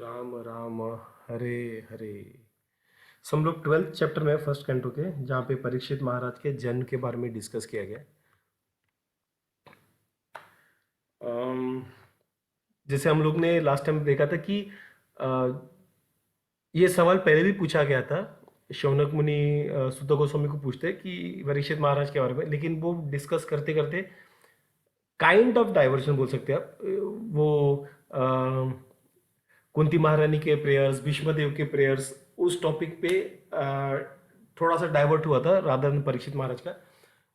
राम राम हरे हरे। सो हम लोग 12th chapter में फर्स्ट कैंटो के, जहाँ पे परीक्षित महाराज के जन्म के बारे में डिस्कस किया गया। अम, जैसे हम लोग ने लास्ट टाइम देखा था कि अ, ये सवाल पहले भी पूछा गया था। शौनक मुनि सुत गोस्वामी को पूछते कि परीक्षित महाराज के बारे में, लेकिन वो डिस्कस करते करते काइंड ऑफ डाइवर्जन बोल सकते हैं आप। वो कुंती महारानी के प्रेयर्स, भीष्मदेव के प्रेयर्स, उस टॉपिक पे थोड़ा सा डाइवर्ट हुआ था राधा परीक्षित महाराज का।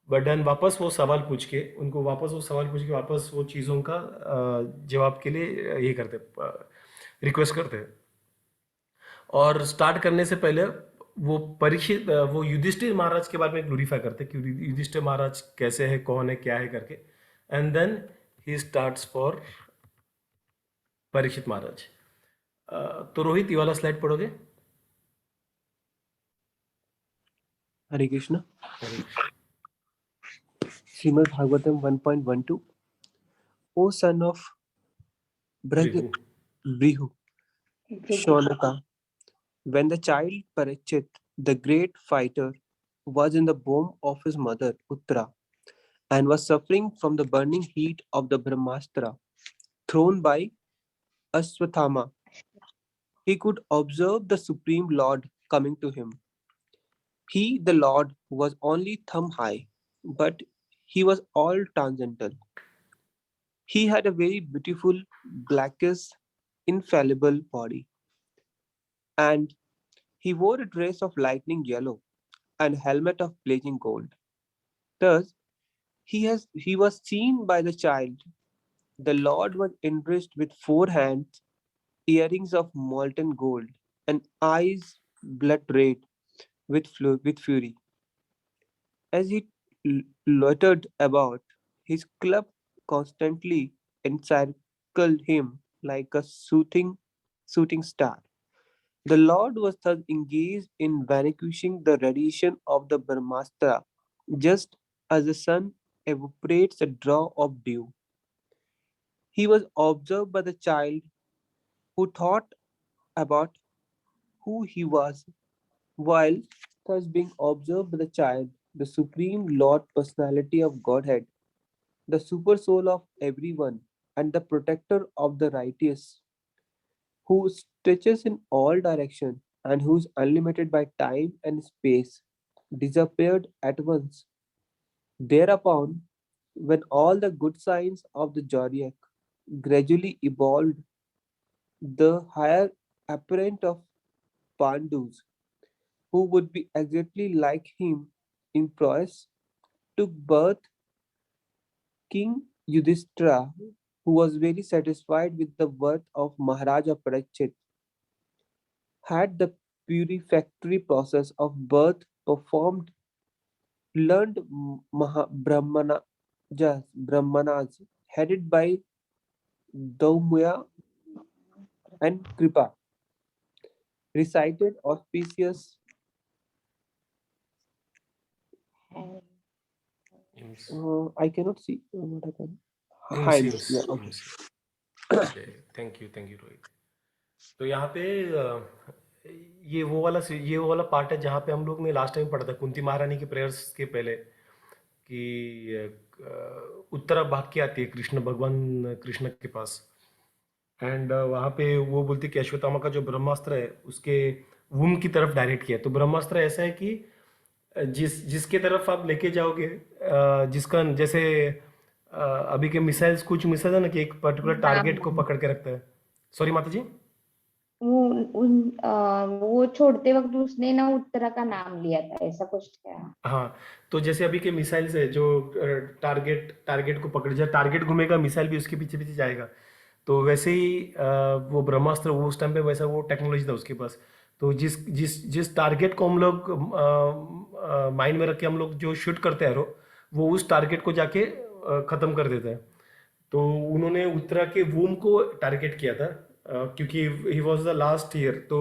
बट देन वापस वो सवाल पूछ के, उनको वापस वो सवाल पूछ के वापस वो चीज़ों का जवाब के लिए ये करते, रिक्वेस्ट करते हैं। और स्टार्ट करने से पहले वो परीक्षित वो युधिष्ठिर महाराज के बारे में ग्लोरीफाई करते कि युधिष्ठिर महाराज कैसे है, कौन है, क्या है करके। And then he starts for Parikshit Maharaj. तो रोहित, ये वाला स्लाइड पढ़ोगे? Hare Krishna. Hare Krishna. Shrimad Bhagavatam 1.12 O son of Bhrigu. Brihu, Shaunaka, when the child Parikshit, the great fighter, was in the womb of his mother Uttara and was suffering from the burning heat of the Brahmastra thrown by Aswathama, he could observe the Supreme Lord coming to him. He, the Lord, was only thumb high, but he was all transcendental. He had a very beautiful, blackish, infallible body, and he wore a dress of lightning yellow and helmet of blazing gold. Thus, he was seen by the child. The Lord was enriched with 4 hands, earrings of molten gold, and eyes blood red with fury. As he loitered about, his club constantly encircled him like a shooting star. The Lord was thus engaged in vanquishing the radiation of the Brahmastra, just as the sun evaporates a drop of dew. He was observed by the child, who thought about who he was. While thus being observed by the child, the Supreme Lord Personality of Godhead, the super soul of everyone, and the protector of the righteous, who stretches in all directions and who is unlimited by time and space, disappeared at once. Thereupon, when all the good signs of the zodiac gradually evolved, the higher apparent of Pandus, who would be exactly like him in prowess, took birth. King Yudhishthira, who was very satisfied with the birth of Maharaja Parikshit, had the purificatory process of birth performed, learned Brahmanas headed by Daumya and Kripa, recited auspicious. I cannot see what happened. Hymns. Yeah, okay. Thank you Rohit. तो यहाँ पे ये वो वाला part है जहाँ पे हम लोग ने लास्ट टाइम पढ़ा था कुंती महारानी के प्रेयर्स के पहले कि उत्तरा भाग के आती है कृष्ण, भगवान कृष्ण के पास। एंड वहाँ पे वो बोलती है कि अश्वत्थामा का जो ब्रह्मास्त्र है उसके वुम की तरफ डायरेक्ट किया। तो ब्रह्मास्त्र ऐसा है कि जिसके तरफ आप लेके जाओगे, जिसका जैसे अभी के मिसाइल्स, कुछ मिसाइल है ना कि एक पर्टिकुलर टारगेट को पकड़ के रखता है। सॉरी माता जी। वो छोड़ते वक्त उसने ना उत्तरा का नाम लिया था, ऐसा कुछ था। हाँ, तो जैसे अभी के मिसाइल्स है जो टारगेट को पकड़ जाए, टारगेट घूमेगा, मिसाइल भी उसके पीछे पीछे जाएगा। तो वैसे ही वो ब्रह्मास्त्र वो उस टाइम पे वैसा वो टेक्नोलॉजी था उसके पास। तो जिस जिस जिस टारगेट को हम लोग माइंड में रख के हम लोग जो शूट करते हैं वो उस टारगेट को जाके ख़त्म कर देता है। तो उन्होंने उत्तरा के वूम को टारगेट किया था, क्योंकि he was the last year. तो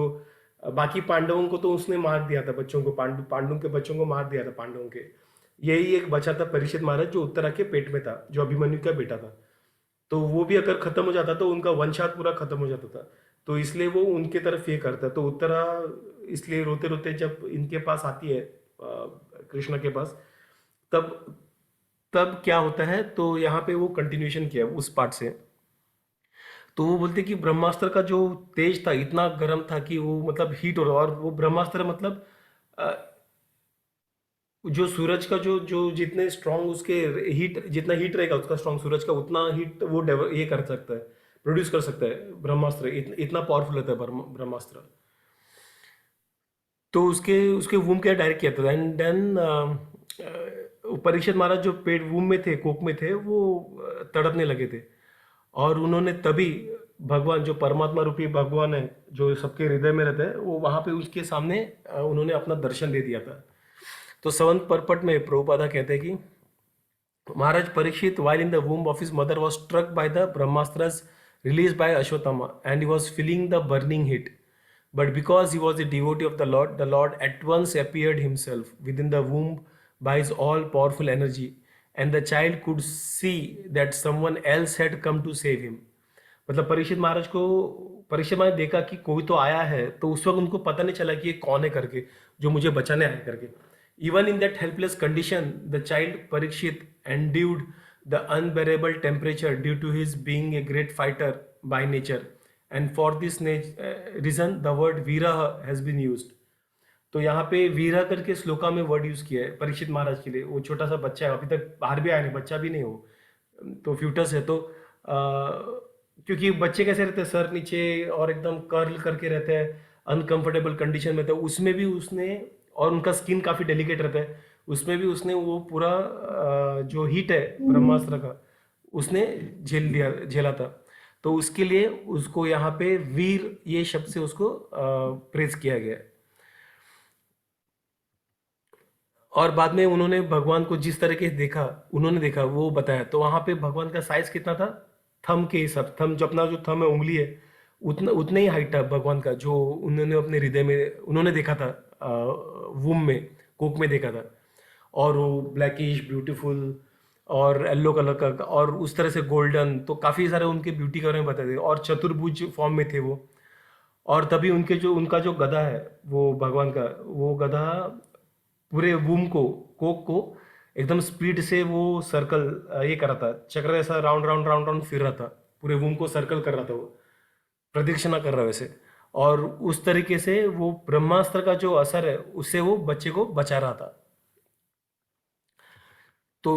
बाकी पांडवों को तो उसने मार दिया था, बच्चों को, पांडु के बच्चों को मार दिया था पांडवों के। यही एक बचा था परीक्षित महाराज, जो उत्तरा के पेट में था, जो अभिमन्यु का बेटा था। तो वो भी अगर खत्म हो जाता तो उनका वंशात पूरा खत्म हो जाता था। तो इसलिए वो उनके तरफ ये करता है। तो उत्तरा इसलिए रोते रोते जब इनके पास आती है कृष्णा के पास, तब तब क्या होता है, तो यहाँ पे वो कंटिन्यूएशन किया उस पार्ट से। तो वो बोलते कि ब्रह्मास्त्र का जो तेज था इतना गर्म था कि वो मतलब हीट हो रहा, और वो ब्रह्मास्त्र मतलब अ, जो सूरज का जो जो जितने स्ट्रांग उसके हीट, जितना हीट रहेगा उसका स्ट्रांग सूरज का, उतना हीट वो ये कर सकता है, प्रोड्यूस कर सकता है ब्रह्मास्त्र। इतना पावरफुल होता है ब्रह्मास्त्र। तो उसके उसके वूम क्या डायरेक्ट किया था, एंड देन परीक्षित महाराज जो पेट वूम में थे, कोक में थे, वो तड़पने लगे थे। और उन्होंने तभी भगवान जो परमात्मा रूपी भगवान है, जो सबके हृदय में रहता है, वो वहां पे उसके सामने उन्होंने अपना दर्शन दे दिया था। तो सेवंथ परपट में प्रभुपादा कहते हैं कि Maharaj Parikshit, while in the womb of his mother, was struck by the Brahmastras released by Ashwatthama, and he was feeling the burning heat. But because he was a devotee of the Lord at once appeared himself within the womb by his all powerful energy, and the child could see that someone else had come to save him. मतलब परीक्षित महाराज देखा कि कोई तो आया है, तो उस वक्त उनको पता नहीं चला कि ये कौन है करके, जो मुझे बचाने आया करके। Even in that helpless condition, the child Parikshit endured the unbearable temperature due to his being a great fighter by nature, and for this reason the word Viraha has been used. तो यहाँ पे वीरा करके श्लोका में word use किया है परीक्षित महाराज के लिए। वो छोटा सा बच्चा है, अभी तक बाहर भी आया नहीं, बच्चा भी नहीं हो, तो फ्यूटस है। तो क्योंकि बच्चे कैसे रहते हैं, सर नीचे और एकदम कर्ल करके रहते हैं, अनकंफर्टेबल कंडीशन में, तो उसमें भी उसने, और उनका स्किन काफी डेलिकेट रहता है, उसमें भी उसने वो पूरा जो हीट है ब्रह्मास्त्र का, उसने झेला था। तो उसके लिए उसको यहाँ पे वीर ये शब्द से उसको प्रेज किया गया है। और बाद में उन्होंने भगवान को जिस तरह के उन्होंने देखा वो बताया। तो वहां पे भगवान का साइज कितना था, थम के हिसाब, थम जो अपना जो थम है, उंगली है, उतना ही हाइट था भगवान का, जो उन्होंने अपने हृदय में उन्होंने देखा था, वूम में, कोक में देखा था। और वो ब्लैकिश ब्यूटीफुल और येलो कलर का, और उस तरह से गोल्डन, तो काफी सारे उनके ब्यूटी के बारे में बताते थे, और चतुर्भुज फॉर्म में थे वो। और तभी उनका जो गधा है वो भगवान का, वो गधा पूरे वूम को, कोक को एकदम स्पीड से वो सर्कल ये कर रहा था, चक्र ऐसा राउंड राउंड राउंड राउंड फिर रहा था, पूरे वूम को सर्कल कर रहा था, वो प्रदक्षिणा कर रहा है वैसे। और उस तरीके से वो ब्रह्मास्त्र का जो असर है उससे वो बच्चे को बचा रहा था। तो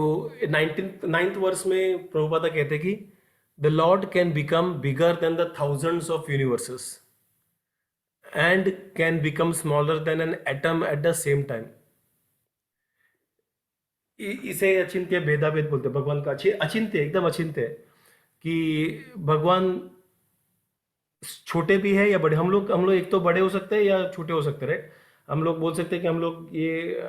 9th वर्ष में प्रभुपादा कहते हैं कि the Lord can become bigger then the thousands of universes and can become smaller then an atom at the same time. इसे अचिंत्य भेदाभेद बोलते हैं भगवान का। अचिंत्य, एकदम अचिंत्य है कि भगवान छोटे भी है या बड़े। हम लोग एक तो बड़े हो सकते हैं या छोटे हो सकते हैं। हम लोग बोल सकते हैं कि हम लोग ये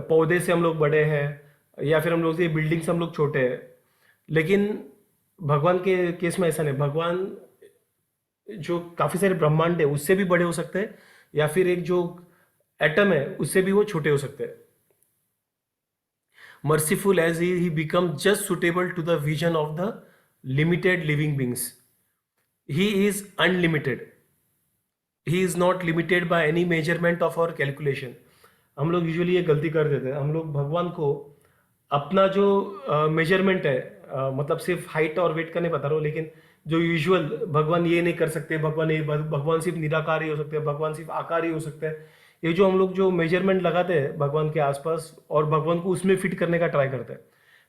पौधे से हम लोग बड़े हैं, या फिर हम लोग ये बिल्डिंग से हम लोग छोटे हैं। लेकिन भगवान के केस में ऐसा नहीं। भगवान जो काफी सारे ब्रह्मांड है उससे भी बड़े हो सकते हैं, या फिर एक जो एटम है उससे भी वो छोटे हो सकते हैं। merciful as he becomes just suitable to the vision of the limited living beings. He is unlimited. He is not limited by any measurement of our calculation. हम लोग यूजुअली ये गलती कर देते हैं। हम लोग भगवान को अपना जो मेजरमेंट है, मतलब सिर्फ हाइट और वेट का नहीं बता रहा हूँ, लेकिन जो यूजुअल भगवान ये नहीं कर सकते, भगवान सिर्फ निराकार ही हो सकते हैं, भगवान सिर्फ आकार ही हो सकते हैं, ये जो हम लोग जो मेजरमेंट लगाते हैं भगवान के आसपास और भगवान को उसमें फिट करने का ट्राई करते हैं,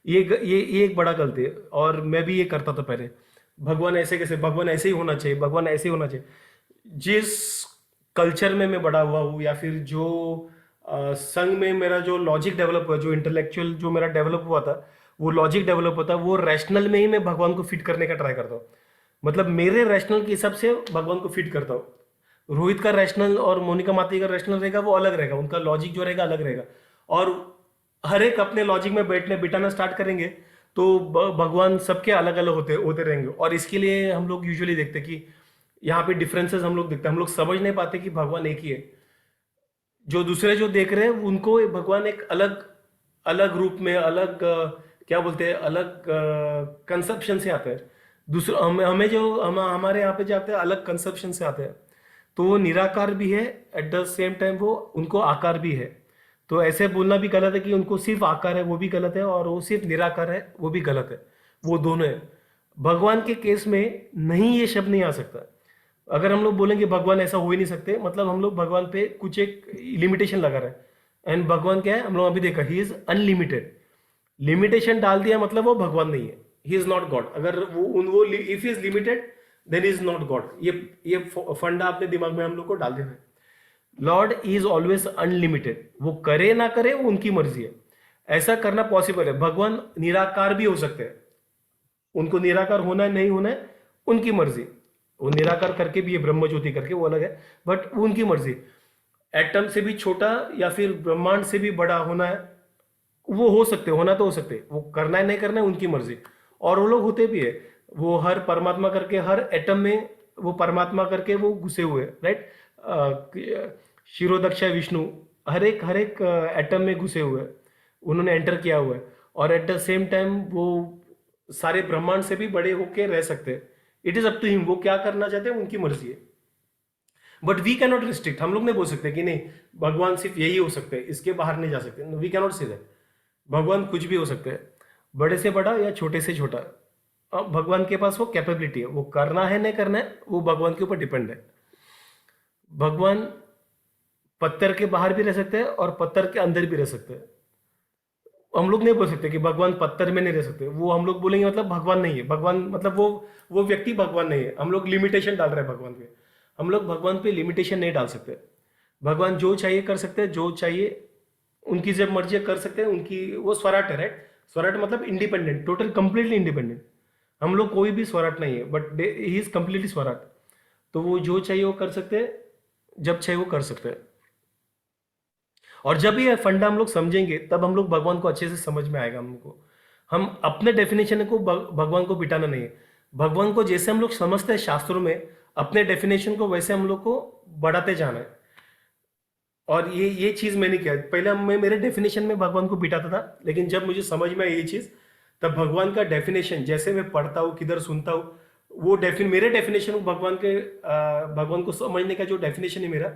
ये एक बड़ा गलती है। और मैं भी ये करता था पहले। भगवान ऐसे कैसे, भगवान ऐसे ही होना चाहिए, भगवान ऐसे ही होना चाहिए। जिस कल्चर में मैं बड़ा हुआ हूँ, या फिर जो संघ में मेरा जो लॉजिक डेवलप हुआ, जो इंटेलेक्चुअल जो मेरा डेवलप हुआ था, वो लॉजिक डेवलप होता, वो रैशनल में ही मैं भगवान को फिट करने का ट्राई करता हूँ। मतलब मेरे रैशनल के हिसाब से भगवान को फिट करता हूँ। रोहित का रैशनल और मोनिका माती का रैशनल रहेगा, वो अलग रहेगा, उनका लॉजिक जो रहेगा अलग रहेगा। और हर एक अपने लॉजिक में बिठाना स्टार्ट करेंगे तो भगवान सबके अलग अलग होते रहेंगे। और इसके लिए हम लोग यूजुअली देखते कि यहाँ पे डिफरेंसेस हम लोग देखते हैं। हम लोग समझ नहीं पाते कि भगवान एक ही है। जो दूसरे जो देख रहे हैं उनको भगवान एक अलग रूप में, अलग क्या बोलते हैं, अलग कंसेप्शन से आता है। दूसरा हमें जो हमारे यहाँ पे जाते हैं अलग कंसेप्शन से आते हैं, तो वो निराकार भी है, एट द सेम टाइम वो उनको आकार भी है। तो ऐसे बोलना भी गलत है कि उनको सिर्फ आकार है, वो भी गलत है, और वो सिर्फ निराकार है, वो भी गलत है। वो दोनों है। भगवान के केस में नहीं, ये शब्द नहीं आ सकता। अगर हम लोग बोलेंगे भगवान ऐसा हो ही नहीं सकते, मतलब हम लोग भगवान पे कुछ एक लिमिटेशन लगा रहे हैं। एंड भगवान क्या है, हम लोग अभी देखा, ही इज अनलिमिटेड। लिमिटेशन डाल दिया मतलब वो भगवान नहीं है, ही इज नॉट गॉड। अगर वो if he is limited then is not God. ये फंडा अपने दिमाग में हम लोग को डाल देना है। Lord is always unlimited. वो करे ना करे वो उनकी मर्जी है, ऐसा करना पॉसिबल है। भगवान निराकार भी हो सकते हैं, उनको निराकार होना है नहीं होना है उनकी मर्जी। वो निराकार करके भी, ये ब्रह्म ज्योति करके, वो अलग है, बट वो उनकी मर्जी। एटम से भी छोटा या फिर ब्रह्मांड से भी बड़ा होना है, वो हो सकते, होना तो हो सकते, वो करना है नहीं करना है उनकी मर्जी। और वो लोग होते भी है, वो हर परमात्मा करके, हर एटम में वो परमात्मा करके वो घुसे हुए, राइट। शिरोदक्ष विष्णु हर एक एटम में घुसे हुए, उन्होंने एंटर किया हुआ है। और एट द सेम टाइम वो सारे ब्रह्मांड से भी बड़े होके रह सकते हैं। It is up to him, वो क्या करना चाहते हैं उनकी मर्जी है। But we can not restrict. हम लोग नहीं बोल सकते कि नहीं भगवान सिर्फ यही हो सकते हैं, इसके बाहर नहीं जा सकते। We can not say that. भगवान कुछ भी हो सकते हैं, बड़े से बड़ा या छोटे से छोटा। अब भगवान के पास वो कैपेबिलिटी है, वो करना है नहीं करना है वो भगवान के ऊपर डिपेंड है। भगवान पत्थर के बाहर भी रह सकते हैं और पत्थर के अंदर भी रह सकते हैं। हम लोग नहीं बोल सकते कि भगवान पत्थर में नहीं रह सकते। वो हम लोग बोलेंगे मतलब भगवान नहीं है, भगवान मतलब वो व्यक्ति भगवान नहीं है। हम लोग लिमिटेशन डाल रहे हैं भगवान पे। हम लोग भगवान पे लिमिटेशन नहीं डाल सकते। भगवान जो चाहिए कर सकते हैं, जो चाहिए उनकी जब मर्जी कर सकते हैं। उनकी वो स्वराट है, राइट। स्वराट मतलब इंडिपेंडेंट, टोटल कंप्लीटली इंडिपेंडेंट। हम लोग कोई भी स्वराट नहीं है, बट ही इज कंप्लीटली स्वराट। तो वो जो चाहिए वो कर सकते हैं, जब चाहिए वो कर सकते हैं। और जब ये फंडा हम लोग समझेंगे तब हम लोग भगवान को अच्छे से समझ में आएगा हमको। हम अपने डेफिनेशन को भगवान को बिठाना नहीं है। भगवान को जैसे हम लोग समझते हैं शास्त्रों में, अपने डेफिनेशन को वैसे हम लोग को बढ़ाते जाना है। और ये चीज मैंने किया। पहले मैं मेरे डेफिनेशन में भगवान को बिठाता था, लेकिन जब मुझे समझ में आई ये चीज, तब भगवान का डेफिनेशन जैसे मैं पढ़ता हूँ, किधर सुनता हूँ, वो मेरे डेफिनेशन भगवान को समझने का जो डेफिनेशन है मेरा,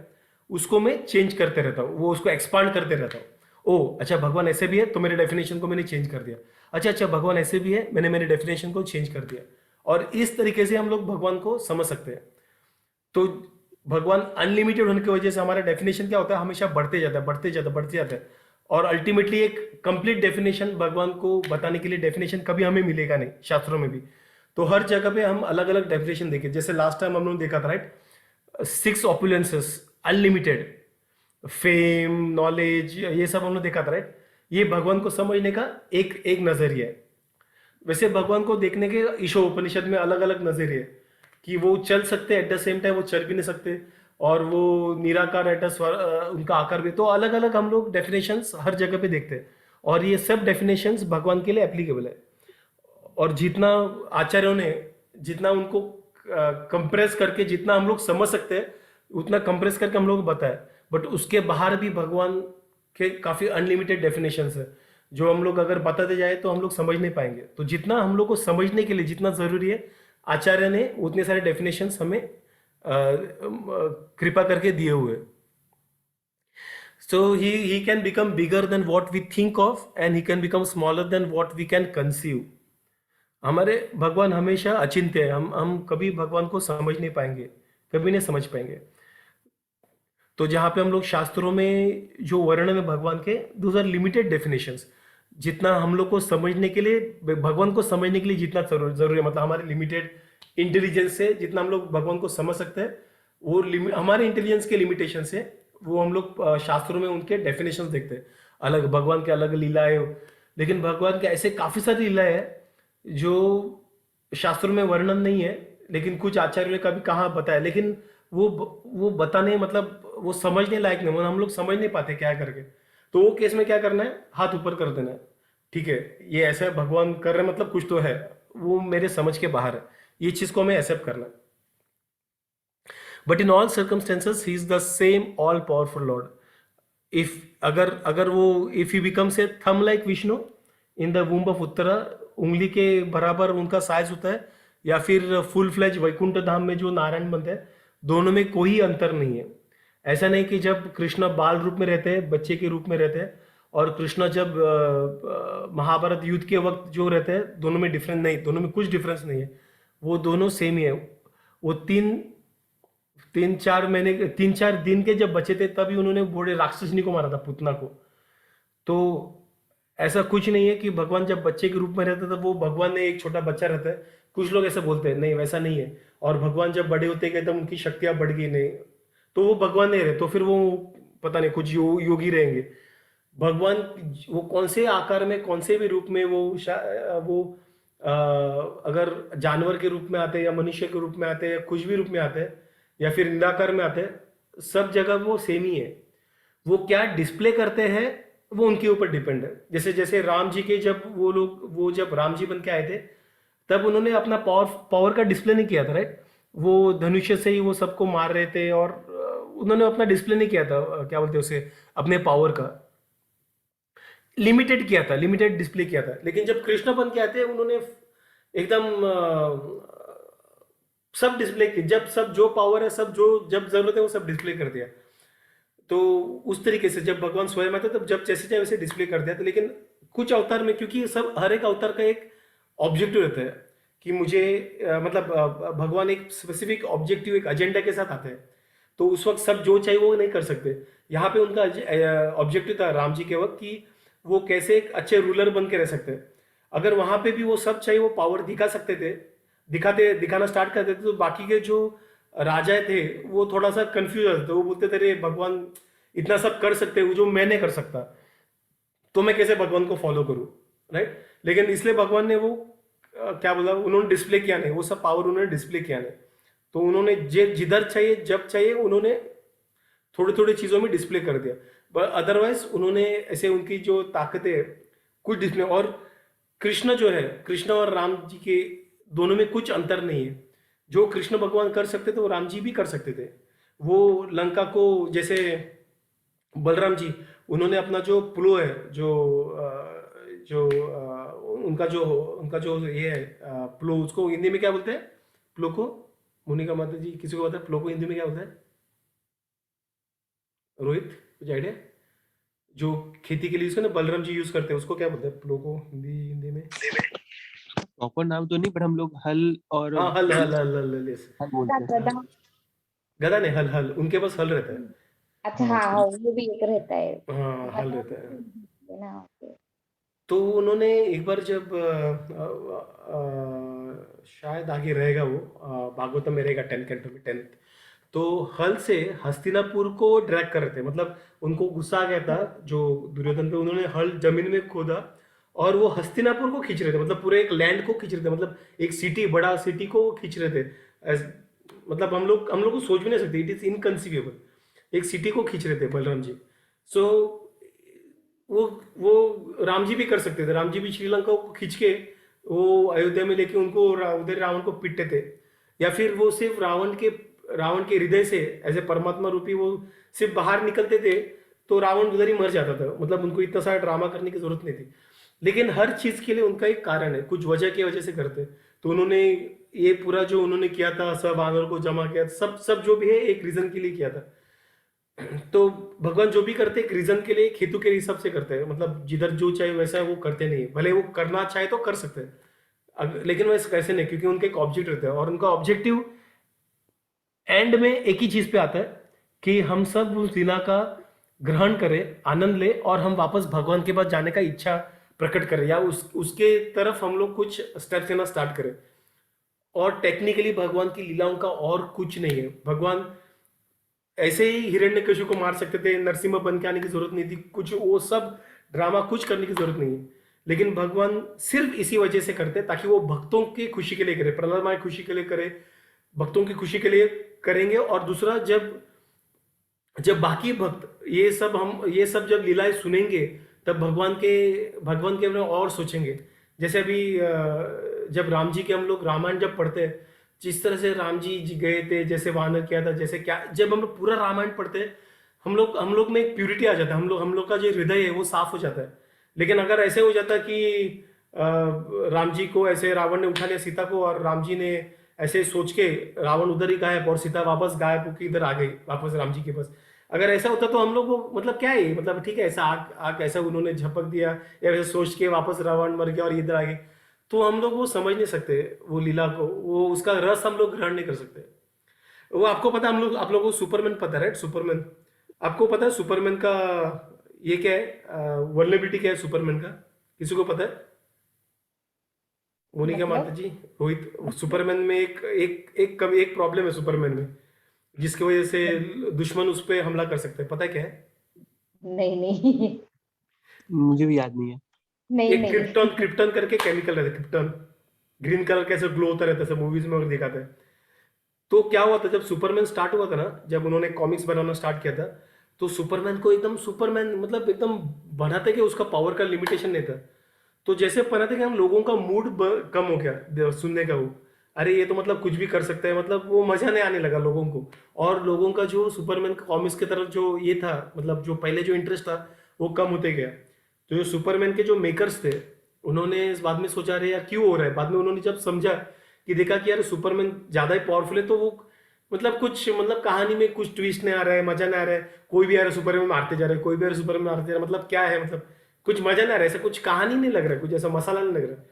उसको मैं चेंज करते रहता हूँ, वो उसको एक्सपांड करते रहता हूँ। ओ अच्छा, भगवान ऐसे भी है तो मेरे डेफिनेशन को मैंने चेंज कर दिया। अच्छा, भगवान ऐसे भी है, मैंने मेरे डेफिनेशन को चेंज कर दिया। और इस तरीके से हम लोग भगवान को समझ सकते हैं। तो भगवान अनलिमिटेड होने की वजह से हमारा डेफिनेशन क्या होता है, हमेशा बढ़ते जाता है, बढ़ते जाता है, बढ़ते जाता है। और अल्टीमेटली एक कंप्लीट डेफिनेशन भगवान को बताने के लिए डेफिनेशन कभी हमें मिलेगा नहीं शास्त्रों में भी। तो हर जगह पे हम अलग अलग डेफिनेशन देखें। जैसे लास्ट टाइम हम लोगों ने देखा था, right, 6 opulences, unlimited fame, knowledge, ये सब हम लोग देखा था, राइट। ये भगवान को समझने का एक नजरिया है। वैसे भगवान को देखने के ईशो उपनिषद में अलग अलग नजरिए है कि वो चल सकते, एट द सेम टाइम वो चल भी नहीं सकते, और वो निराकार एट उनका आकार भी। तो अलग अलग हम लोग डेफिनेशंस हर जगह पे देखते हैं, और ये सब डेफिनेशंस भगवान के लिए एप्लीकेबल है। और जितना आचार्यों ने, जितना उनको कंप्रेस करके जितना हम लोग समझ सकते हैं, उतना कंप्रेस करके हम लोग बताया। बट उसके बाहर भी भगवान के काफी अनलिमिटेड डेफिनेशंस है, जो हम लोग अगर बताते जाए तो हम लोग समझ नहीं पाएंगे। तो जितना हम लोग को समझने के लिए जितना जरूरी है, आचार्य ने उतने सारे डेफिनेशंस हमें कृपा करके दिए हुए। So he can become bigger than what we think of, and he can become smaller than what we can conceive. हमारे भगवान हमेशा अचिंत्य है। हम कभी भगवान को समझ नहीं पाएंगे, कभी नहीं समझ पाएंगे। तो जहाँ पे हम लोग शास्त्रों में जो वर्णन है भगवान के, दोज आर लिमिटेड डेफिनेशंस। जितना हम लोग को समझने के लिए, भगवान को समझने के लिए जितना जरूरी है, मतलब हमारे लिमिटेड इंटेलिजेंस से जितना हम लोग भगवान को समझ सकते हैं, वो हमारे इंटेलिजेंस के लिमिटेशन से वो हम लोग शास्त्रों में उनके डेफिनेशंस देखते हैं। अलग भगवान के अलग लीलाएं, लेकिन भगवान के ऐसे काफी सारी लीलाएं हैं जो शास्त्रों में वर्णन नहीं है, लेकिन कुछ आचार्यों ने कभी कहाँ बताया, लेकिन वो बताने, मतलब वो समझने लायक नहीं, हम लोग समझ नहीं पाते क्या करके। तो वो केस में क्या करना है, हाथ ऊपर कर देना है, ठीक है ये ऐसा है, भगवान कर रहे हैं मतलब कुछ तो है, वो मेरे समझ के बाहर है, ये चीज को हमें एक्सेप्ट करना है। But in all circumstances he is the same all powerful Lord. अगर वो if he becomes a thumb like Vishnu in the womb of Uttara, उंगली के बराबर उनका साइज होता है, या फिर फुल फ्लैज वैकुंठ धाम में जो नारायण बनते हैं, दोनों में कोई अंतर नहीं है। ऐसा नहीं कि जब कृष्ण बाल रूप में रहते हैं, बच्चे के रूप में रहते हैं, और कृष्ण जब महाभारत युद्ध के वक्त जो रहते हैं, दोनों में डिफरेंस नहीं, दोनों में कुछ डिफरेंस नहीं है, वो दोनों सेम ही है। वो तीन चार दिन के जब बचे थे तभी उन्होंने बूढ़े राक्षसनी को मारा था, पुतना को। तो ऐसा कुछ नहीं है कि भगवान जब बच्चे के रूप में रहता था वो भगवान ने एक छोटा बच्चा रहता है, कुछ लोग ऐसा बोलते हैं, नहीं वैसा नहीं है। और भगवान जब बड़े होते गए तब उनकी शक्तियां बढ़ गई, नहीं तो वो भगवान नहीं रहे, तो फिर वो पता नहीं कुछ योगी रहेंगे। भगवान वो कौन से आकार में, कौन से भी रूप में वो अगर जानवर के रूप में आते हैं या मनुष्य के रूप में आते हैं या कुछ भी रूप में आते हैं या फिर निराकार में आते हैं, सब जगह वो सेम ही है। वो क्या डिस्प्ले करते हैं वो उनके ऊपर डिपेंड है। जैसे जैसे राम जी के जब वो जब राम जी बन के आए थे तब उन्होंने अपना पावर का डिस्प्ले नहीं किया था, राइट। वो धनुष्य से ही वो सबको मार रहे थे और उन्होंने अपना डिस्प्ले नहीं किया था, क्या बोलते हैं उसे, अपने पावर का लिमिटेड किया था, लिमिटेड डिस्प्ले किया था। लेकिन जब कृष्ण बन के आते उन्होंने एकदम सब डिस्प्ले किया, जब सब जो पावर है, सब जो जब जरूरत है वो सब डिस्प्ले कर दिया। तो उस तरीके से जब भगवान स्वयं आते तब जब जैसे चाहे वैसे डिस्प्ले कर दिया था। लेकिन कुछ अवतार में, क्योंकि सब हर एक अवतार का एक ऑब्जेक्टिव रहता है कि मुझे मतलब भगवान एक स्पेसिफिक ऑब्जेक्टिव, एक एजेंडा के साथ आते हैं, तो उस वक्त सब जो चाहिए वो नहीं कर सकते। यहाँ पे उनका ऑब्जेक्टिव था राम जी के वक्त कि वो कैसे एक अच्छे रूलर बन के रह सकते हैं। अगर वहां पे भी वो सब चाहिए वो पावर दिखा सकते थे, दिखाना स्टार्ट कर देते, तो बाकी के जो राजा थे वो थोड़ा सा कंफ्यूज हो जाते, वो बोलते थे रे भगवान इतना सब कर सकते हैं जो मैं नहीं कर सकता, तो मैं कैसे भगवान को फॉलो करूं, राइट। लेकिन इसलिए भगवान ने वो क्या बोला, उन्होंने डिस्प्ले किया नहीं, वो सब पावर उन्होंने डिस्प्ले किया नहीं। तो उन्होंने जिधर चाहिए जब चाहिए उन्होंने थोड़ी थोड़ी चीजों में डिस्प्ले कर दिया, पर अदरवाइज उन्होंने ऐसे उनकी जो ताकतें कुछ डिस्प्ले। और कृष्ण जो है, कृष्ण और राम जी के दोनों में कुछ अंतर नहीं है। जो कृष्ण भगवान कर सकते थे वो राम जी भी कर सकते थे। वो लंका को, जैसे बलराम जी, उन्होंने अपना जो प्लो है, उनका जो ये है प्लो, उसको हिंदी में क्या बोलते हैं, प्लो को, मोनिका माता जी किसी को पता है प्लो को हिंदी में क्या बोलता है? रोहित कुछ आइडिया? जो खेती के लिए उसको ना बलराम जी यूज करते हैं, उसको क्या बोलते हैं प्लो को हिंदी में? प्रॉपर नाम तो नहीं, पर हम लोग हल और हाँ, हल हल हल हल हल, yes। हल बोलते हैं। गधा। गधा नहीं, हल हल, उनके पास हल रहता है। अच्छा, हाँ, हाँ वो भी एक रहता है। हाँ, हल गधा रहता है। है ना, ओके। तो उन्होंने एक बार जब शायद आगे रहेगा वो भागवतम में रहेगा 10 कैंटो में 10th, तो हल से हस्तिनापुर को ड्रैग कर रहे थे। मतलब उनको गुस्सा आ गया था जो दुर्योधन पे, उन्होंने हल जमीन में खोदा और वो हस्तिनापुर को खींच रहे थे, मतलब पूरे एक लैंड को खींच रहे थे, मतलब एक सिटी, बड़ा सिटी को खींच रहे थे। मतलब हम लोग को सोच भी नहीं सकते, इट इज इनकंसीवेबल। एक सिटी को खींच रहे थे बलराम जी। सो वो राम जी भी कर सकते थे, राम जी भी श्रीलंका को खींच के वो अयोध्या में लेके उनको उधर रावण को पीटते थे। या फिर वो सिर्फ रावण के हृदय से ऐसे परमात्मा रूपी वो सिर्फ बाहर निकलते थे तो रावण उधर ही मर जाता था। मतलब उनको इतना सारा ड्रामा करने की जरूरत नहीं थी। लेकिन हर चीज के लिए उनका एक कारण है, कुछ वजह की वजह से करते। तो उन्होंने ये पूरा जो उन्होंने किया था, सब वानर को जमा किया, सब जो भी है एक रीजन के लिए किया था। तो भगवान जो भी करते एक रीजन के लिए, हेतु के हिसाब से करते हैं। मतलब जिधर जो चाहे वैसा वो करते नहीं है, भले वो करना चाहे तो कर सकते हैं, लेकिन वैसे कैसे नहीं, क्योंकि उनका एक ऑब्जेक्ट रहता है और उनका ऑब्जेक्टिव एंड में एक ही चीज पे आता है कि हम सब उस लीला का ग्रहण करें, आनंद ले और हम वापस भगवान के पास जाने का इच्छा प्रकट करें, या उसके तरफ हम लोग कुछ स्टेप्स लेना स्टार्ट करें। और टेक्निकली भगवान की लीलाओं का और कुछ नहीं है। भगवान ऐसे ही हिरण्यकशिपु को मार सकते थे, नरसिम्हा बन के आने की जरूरत नहीं थी, कुछ वो सब ड्रामा कुछ करने की जरूरत नहीं है। लेकिन भगवान सिर्फ इसी वजह से करते ताकि वो भक्तों की खुशी के लिए करे, प्रहलाद माँ की खुशी के लिए करे, भक्तों की खुशी के लिए करेंगे। और दूसरा, जब बाकी भक्त ये सब जब लीलाएं सुनेंगे तब भगवान के बारे में और सोचेंगे। जैसे अभी जब राम जी के हम लोग रामायण जब पढ़ते हैं, जिस तरह से राम जी गए थे, जैसे वानर किया था, जैसे क्या, जब हम लोग पूरा रामायण पढ़ते हैं हम लोग में एक प्यूरिटी आ जाता है, हम लोग का जो हृदय है वो साफ हो जाता है। लेकिन अगर ऐसे हो जाता कि राम जी को ऐसे रावण ने उठा लिया सीता को, और राम जी ने ऐसे सोच के रावण उधर ही गायब और सीता वापस गायब होकर इधर आ गई वापस राम जी के पास। अगर ऐसा होता तो हम लोग को मतलब क्या है, मतलब ठीक है ऐसा आग आग ऐसा उन्होंने झपक दिया या वैसे सोच के वापस रावण मर गया और इधर आ गए, तो हम लोग वो समझ नहीं सकते वो लीला को, वो उसका रस हम लोग ग्रहण नहीं कर सकते। वो आपको पता है, हम लोग आप लोगों को सुपरमैन पता है राइट? सुपरमैन आपको पता है सुपरमैन का ये क्या है, वर्नेबिलिटी क्या है सुपरमैन का? किसी को पता है? मोनिका माता मतलब जी, रोहित, सुपरमैन में एक प्रॉब्लम है सुपरमैन में, जिसकी वजह से दुश्मन उस पर हमला कर सकते हैं। पता है क्या है? नहीं नहीं मुझे भी याद नहीं है। नहीं एक क्रिप्टॉन नहीं क्रिप्टॉन करके केमिकल रहता है, क्रिप्टॉन। ग्रीन कलर कैसे ग्लो होता रहता है, सब मूवीज में और दिखाता है। तो क्या हुआ था जब सुपरमैन स्टार्ट हुआ था ना, जब उन्होंने कॉमिक्स बनाना स्टार्ट किया था, तो सुपरमैन को एकदम सुपरमैन मतलब एकदम बनाते कि उसका पावर का लिमिटेशन नहीं था। तो जैसे बनाते कि हम लोगों का मूड कम हो गया सुनने का, वो अरे ये तो मतलब कुछ भी कर सकते हैं, मतलब वो मजा नहीं आने लगा लोगों को। और लोगों का जो सुपरमैन कॉमिक्स की तरफ जो ये था, मतलब जो पहले जो इंटरेस्ट था वो कम होते गया। तो जो सुपरमैन के जो मेकर्स थे, उन्होंने इस बाद में सोचा रहे यार क्यों हो रहा है, बाद में उन्होंने जब समझा कि देखा कि यार सुपरमैन ज्यादा ही पावरफुल है, तो वो मतलब कुछ मतलब कहानी में कुछ ट्विस्ट नहीं आ रहा है, मजा नहीं आ रहा है, कोई भी आ रहा है सुपरमैन मारते जा रहा है, कोई भी आ रहा है सुपरमैन मारते जा रहा है, मतलब क्या है, मतलब कुछ मजा नहीं आ रहा है, ऐसा कुछ कहानी नहीं लग रहा है, कुछ ऐसा मसाला नहीं लग रहा है।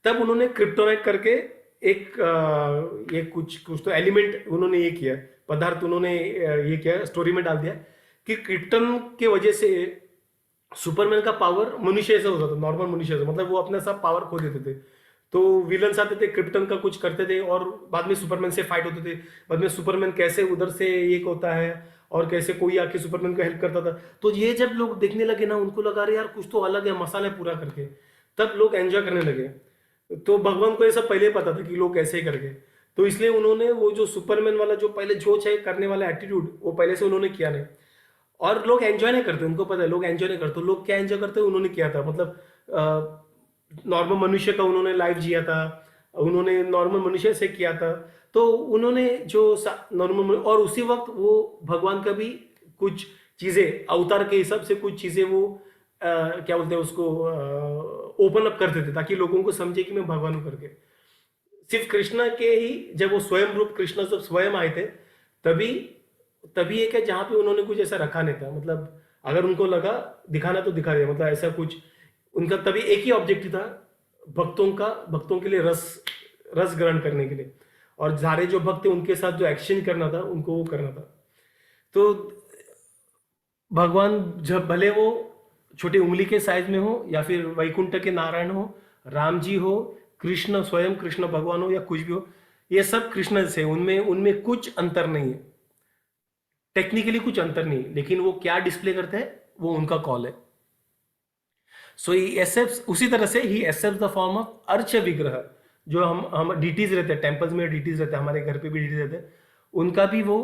तब उन्होंने क्रिप्टोनाइट करके एक ये कुछ कुछ तो एलिमेंट उन्होंने ये किया, पदार्थ उन्होंने ये किया, स्टोरी में डाल दिया कि क्रिप्टन के वजह से सुपरमैन का पावर मनुष्य से होता था, नॉर्मल मनुष्य से, मतलब वो अपना सब पावर खो देते थे। तो विलन्स आते थे, क्रिप्टन का कुछ करते थे और बाद में सुपरमैन से फाइट होते थे। बाद में सुपरमैन कैसे उधर से एक होता है और कैसे कोई आके सुपरमैन को हेल्प करता था। तो ये जब लोग देखने लगे ना, उनको लगा रहे यार कुछ तो अलग है, मसाला है पूरा करके, तब लोग एंजॉय करने लगे। तो भगवान को ये सब पहले पता था कि लोग कैसे करके, तो इसलिए उन्होंने वो जो सुपरमैन वाला जो पहले जोश है करने वाला एटीट्यूड, वो पहले से उन्होंने किया नहीं। और लोग एंजॉय नहीं करते, उनको पता है लोग एंजॉय नहीं करते, लोग क्या एंजॉय करते हैं, उन्होंने किया था, मतलब नॉर्मल मनुष्य का उन्होंने लाइफ जिया था, उन्होंने नॉर्मल मनुष्य से किया था। तो उन्होंने जो नॉर्मल, और उसी वक्त वो भगवान का भी कुछ चीजें अवतार के हिसाब से कुछ चीजें वो क्या बोलते हैं उसको, ओपन अप करते थे ताकि लोगों को समझे कि मैं भगवान हूं करके। सिर्फ कृष्ण के ही, जब वो स्वयं रूप कृष्ण जब स्वयं आए थे, तभी तभी एक है जहां पे उन्होंने कुछ ऐसा रखा नहीं था, मतलब अगर उनको लगा दिखाना तो दिखा दिया, मतलब ऐसा कुछ उनका तभी एक ही ऑब्जेक्टिव था, भक्तों के लिए रस रस ग्रहण करने के लिए, और सारे जो भक्त थे उनके साथ जो एक्सचेंज करना था उनको वो करना था। तो भगवान जब भले वो छोटी उंगली के साइज में हो या फिर वैकुंठ के नारायण हो, राम जी हो, कृष्ण स्वयं कृष्ण भगवान हो या कुछ भी हो, ये सब कृष्ण से, उनमें उनमें कुछ अंतर नहीं है, टेक्निकली कुछ अंतर नहीं, लेकिन वो क्या डिस्प्ले करते हैं वो उनका कॉल है। सो ही एक्सेप्ट्स, उसी तरह से ही accepts the form of archa vigraha, जो हम डीटीज रहते हैं टेम्पल्स में, डीटीज रहते हैं, हमारे घर पे भी डीटीज रहते हैं, उनका भी वो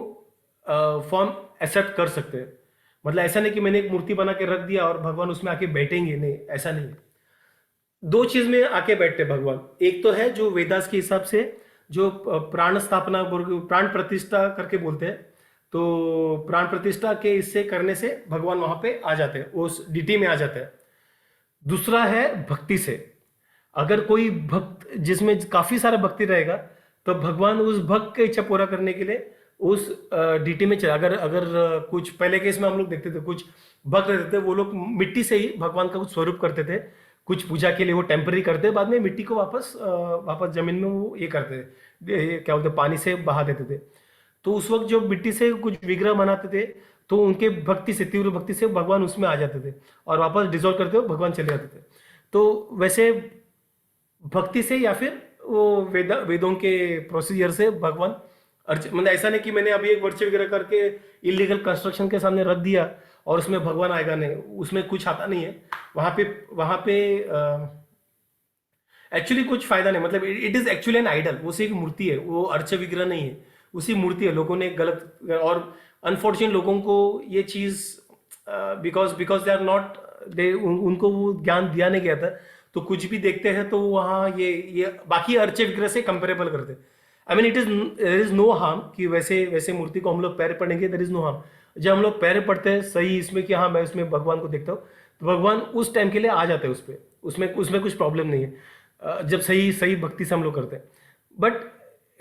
फॉर्म एक्सेप्ट कर सकते हैं। मतलब ऐसा नहीं कि मैंने एक मूर्ति बना के रख दिया और भगवान उसमें आके बैठेंगे, नहीं, ऐसा नहीं है। दो चीज में आके बैठते भगवान, एक तो है जो वेदास के हिसाब से जो प्राण स्थापना, प्राण प्रतिष्ठा करके बोलते हैं, तो प्राण प्रतिष्ठा के इससे करने से भगवान वहां पे आ जाते हैं, उस डीटी में आ जाते हैं। दूसरा है भक्ति से, अगर कोई भक्त जिसमें काफी सारा भक्ति रहेगा, तो भगवान उस भक्त की इच्छा पूरा करने के लिए उस डीटी में चला। अगर अगर कुछ पहले के इसमें हम लोग देखते थे, कुछ भक्त रहते थे, वो लोग मिट्टी से ही भगवान का कुछ स्वरूप करते थे, कुछ पूजा के लिए वो टेम्पररी करते, बाद में मिट्टी को वापस जमीन में वो ये करते थे, क्या बोलते, पानी से बहा देते थे। तो उस वक्त जो मिट्टी से कुछ विग्रह बनाते थे, तो उनके भक्ति से, तीव्र भक्ति से भगवान उसमें आ जाते थे और वापस डिजोल्व करते हुए भगवान चले जाते थे। तो वैसे भक्ति से या फिर वो वेदों के प्रोसीजर से भगवान मतलब ऐसा नहीं कि मैंने अभी एक वर्ष वगैरह करके इलीगल कंस्ट्रक्शन के सामने रख दिया और उसमें भगवान आएगा, नहीं, उसमें कुछ आता नहीं है। वहां पे एक्चुअली कुछ फायदा नहीं, मतलब it is actually an idol, वो सिर्फ मूर्ति है, वो अर्च विग्रह नहीं है, उसी मूर्ति है। लोगों ने गलत, और अनफॉर्चुनेट लोगों को ये चीज बिकॉज दे आर नॉट, दे उनको वो ज्ञान दिया नहीं गया था, तो कुछ भी देखते हैं तो वहाँ ये बाकी अर्च विग्रह से कंपेरेबल करते। I mean there is no harm कि वैसे मूर्ति को हम लोग पैर पड़ेंगे, देयर इज नो हार्म। जब हम लोग पैर पड़ते हैं सही इसमें कि हाँ मैं उसमें भगवान को देखता हूँ, तो भगवान उस टाइम के लिए आ जाते हैं उस पर, उसमें उसमें कुछ प्रॉब्लम नहीं है, जब सही सही भक्ति से हम लोग करते हैं। But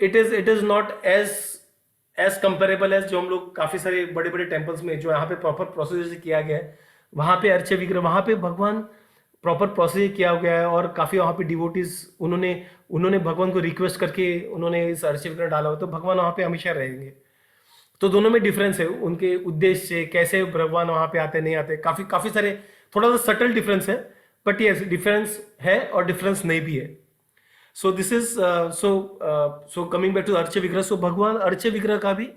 it is not as comparable as जो हम लोग काफी सारे बड़े बड़े टेम्पल्स में जो यहाँ पे प्रॉपर प्रोसीजर से किया गया है, वहां पे अर्चे विग्रह, वहां पे भगवान प्रॉपर प्रोसीजर किया गया है, और काफी वहां पे डिवोटीज उन्होंने उन्होंने भगवान को रिक्वेस्ट करके उन्होंने इस अर्चे विग्रह डाला हो, तो भगवान वहां पे हमेशा रहेंगे। तो दोनों में डिफरेंस है, उनके उद्देश्य से, कैसे भगवान वहां पे आते नहीं आते, काफी काफी सारे थोड़ा सा सटल डिफरेंस है, बट ये डिफरेंस है और डिफरेंस नहीं भी है। So this is so coming back to archa vigraha. So भगवान अर्चे विग्रह का भी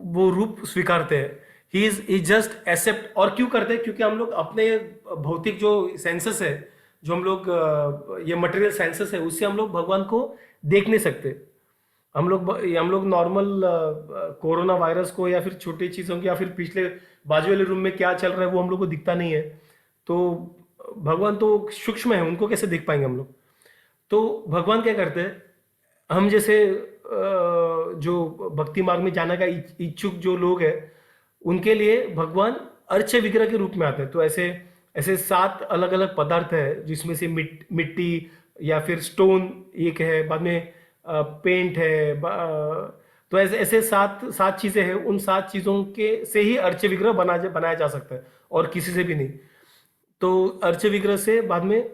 वो रूप स्वीकारते हैं, ही इज जस्ट एक्सेप्ट। और क्यों करते हैं? क्योंकि हम लोग अपने भौतिक जो सेंसेस है, जो हम लोग ये मटेरियल सेंसेस है, उससे हम लोग भगवान को देख नहीं सकते। हम लोग नॉर्मल कोरोना वायरस को या फिर छोटी चीज़ों की या फिर पिछले बाजू वाले रूम में क्या चल रहा है वो हम लोग को दिखता नहीं है। तो भगवान तो सूक्ष्म है, उनको कैसे देख पाएंगे हम लोग? तो भगवान क्या करते हैं, हम जैसे जो भक्ति मार्ग में जाने का इच्छुक जो लोग हैं, उनके लिए भगवान अर्चे विग्रह के रूप में आते हैं। तो ऐसे ऐसे 7 अलग अलग पदार्थ है, जिसमें से मिट्टी या फिर स्टोन एक है, बाद में पेंट है, तो ऐसे ऐसे 7 चीजें हैं। उन 7 चीजों के से ही अर्चे विग्रह बनाया जा सकता है, और किसी से भी नहीं। तो अर्चे विग्रह से बाद में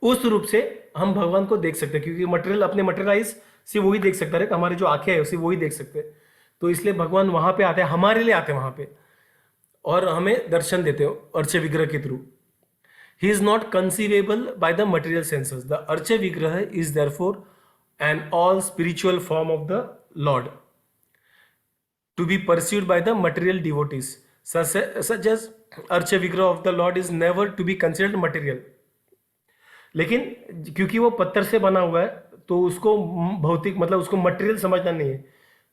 उस रूप से हम भगवान को देख सकते हैं, क्योंकि मटेरियल अपने मटेरियलाइज से वही देख सकता है, हमारी जो आंखें है उसे वही देख सकते हैं। तो इसलिए भगवान वहां पे आते हैं, हमारे लिए आते हैं वहां पे, और हमें दर्शन देते हो अर्चे विग्रह के through. He is not conceivable by the material senses. The archa vigraha is therefore an all spiritual form of the lord to be pursued by the material devotees, such as arche vigrah of the Lord is never to be considered material. लेकिन क्योंकि वो पत्थर से बना हुआ है, तो उसको भौतिक मतलब उसको मटेरियल समझना नहीं है।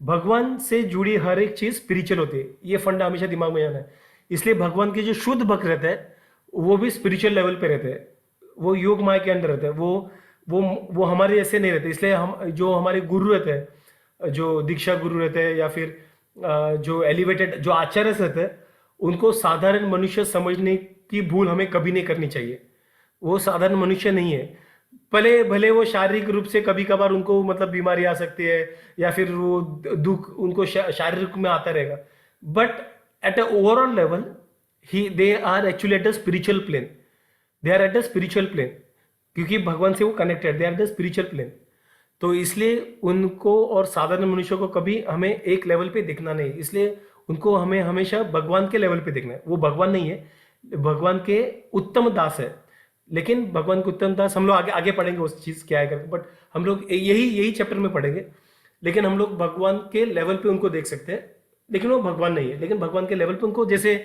भगवान से जुड़ी हर एक चीज स्पिरिचुअल होती है, ये फंडा हमेशा दिमाग में जाना है। इसलिए भगवान के जो शुद्ध भक्त रहते हैं वो भी स्पिरिचुअल लेवल पे रहते हैं, वो योग माया के अंदर रहते हैं, वो हमारे जैसे नहीं रहते। इसलिए हम जो हमारे गुरु रहते हैं, जो दीक्षा गुरु रहते हैं या फिर जो एलिवेटेड जो आचार्य रहते हैं, उनको साधारण मनुष्य समझने की भूल हमें कभी नहीं करनी चाहिए। वो साधारण मनुष्य नहीं है, भले वो शारीरिक रूप से कभी कभार उनको मतलब बीमारी आ सकती है या फिर वो दुख उनको शारीरिक में आता रहेगा, but at a overall level they are actually at the spiritual plane. They are at the spiritual plane, क्योंकि भगवान से वो connected, they are the spiritual plane. तो इसलिए उनको और साधारण मनुष्यों को कभी हमें एक लेवल पे देखना नहीं, इसलिए उनको हमें हमेशा भगवान के लेवल पे देखना है। वो भगवान नहीं है, भगवान के उत्तम दास है। लेकिन भगवान के उत्तम दास हम लोग आगे आगे पढ़ेंगे उस चीज क्या है करके, बट हम लोग यही चैप्टर में पढ़ेंगे। लेकिन हम लोग भगवान के लेवल पे उनको देख सकते हैं, लेकिन वो भगवान नहीं है। लेकिन भगवान के लेवल पे उनको, जैसे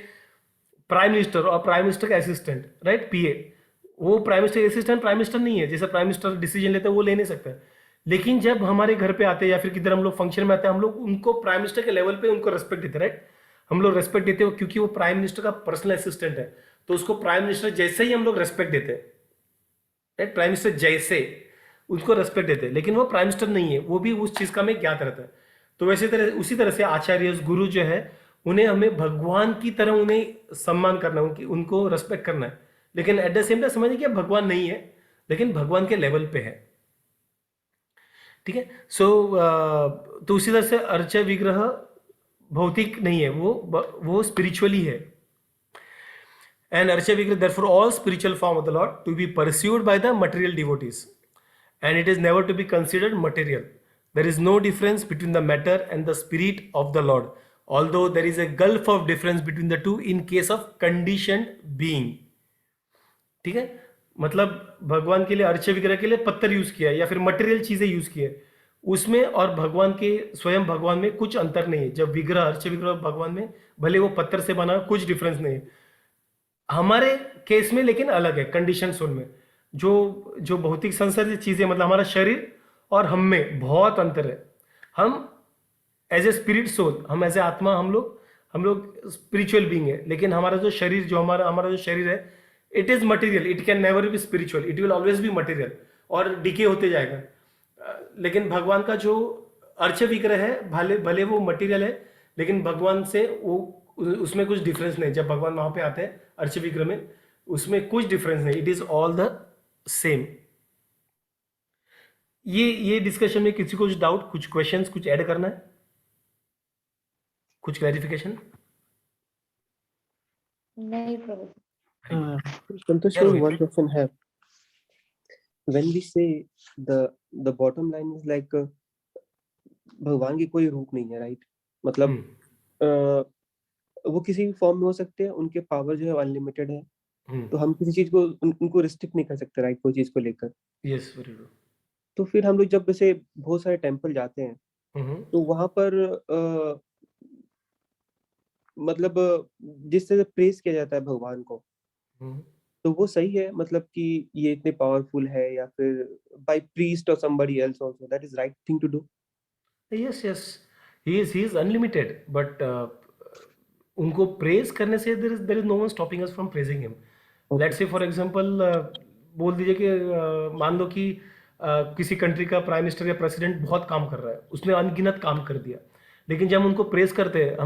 प्राइम मिनिस्टर और प्राइम मिनिस्टर का असिस्टेंट, राइट, पीए, वो prime minister assistant prime minister नहीं है। जैसे प्राइम मिनिस्टर डिसीजन लेते हैं वो ले नहीं सकता। लेकिन जब हमारे घर पे आते हैं या फिर किधर हम लोग फंक्शन में आते हैं, हम लोग उनको प्राइम मिनिस्टर के लेवल पे उनको रेस्पेक्ट देते हैं, राइट। हम लोग रेस्पेक्ट देते हैं क्योंकि वो प्राइम मिनिस्टर का पर्सनल असिस्टेंट है, तो उसको प्राइम मिनिस्टर जैसे ही हम लोग रेस्पेक्ट देते हैं, राइट। प्राइम मिनिस्टर जैसे उसको रेस्पेक्ट देते हैं, लेकिन वो प्राइम मिनिस्टर नहीं है, वो भी उस चीज का हमें ज्ञात रहता है। तो उसी तरह से आचार्य गुरु जो है, उन्हें हमें भगवान की तरह उन्हें सम्मान करना है, उनको रेस्पेक्ट करना है। लेकिन एट द सेम टाइम समझिए कि भगवान नहीं है, लेकिन भगवान के लेवल पे है, ठीक है। तो उसी तरह से अर्चे विग्रह भौतिक नहीं है, वो स्पिरिचुअली है। एंड अर्चे विग्रह therefore all spiritual form of the lord to be pursued by the material devotees, and it is never to be considered material. There is no difference between the matter and the spirit of the lord, although there is a gulf of difference between the two in case of conditioned being, ठीक है। मतलब भगवान के लिए अर्चे विग्रह के लिए पत्थर use किया या फिर मटेरियल चीजें यूज की है, उसमें और भगवान के स्वयं भगवान में कुछ अंतर नहीं है। जब विग्रह अर्चे विग्रह भगवान में भले वो पत्थर से बना, कुछ डिफरेंस नहीं है हमारे केस में, लेकिन अलग है कंडीशन सोल में। जो भौतिक संसार चीजें, मतलब हमारा शरीर और हम में बहुत अंतर है। हम एज ए स्पिरिट सोल, हम एज ए आत्मा, हम लोग स्पिरिचुअल बीइंग है, लेकिन हमारा जो शरीर, जो हमारा जो शरीर है, it is material, it can never be spiritual, it will always be material और डिके होते जाएगा। लेकिन भगवान का जो अर्चे विग्रह है, भले वो मटेरियल है, लेकिन भगवान से वो उसमें कुछ डिफरेंस नहीं। जब भगवान वहां पे आते हैं अर्चे विग्रह में, उसमें कुछ डिफरेंस नहीं, it is all the same. ये डिस्कशन में किसी को कुछ डाउट, कुछ क्वेश्चंस, कुछ ऐड करना है, कुछ क्लैरिफिकेशन? नहीं प्रभु। Santosh, Yeah, Rohit. one question I have. When we say the bottom line is like भगवान की कोई रूप नहीं है, राइट? मतलब वो किसी भी फॉर्म में हो सकते हैं, उनके पावर जो है अनलिमिटेड है, तो हम किसी चीज को उनको रिस्ट्रिक्ट नहीं कर सकते, राइट? कोई चीज को लेकर। Yes, very good. तो फिर हम लोग जब जैसे बहुत सारे टेम्पल जाते हैं तो वहां पर मतलब जिस तरह से प्रेज किया जाता है भगवान को, तो वो सही है? मतलब कि ये इतने पावरफुल है, या फिर बाय प्रीस्ट और somebody else also, that is right thing to do? Yes yes, he is unlimited, but उनको प्रेज करने से there is no one stopping us from praising him. Let's say for example बोल दीजिए कि मान लो कि किसी कंट्री का प्राइम मिनिस्टर या प्रेसिडेंट बहुत काम कर रहा है, उसने अनगिनत काम कर दिया, लेकिन जब हम उनको प्रेज करते हैं,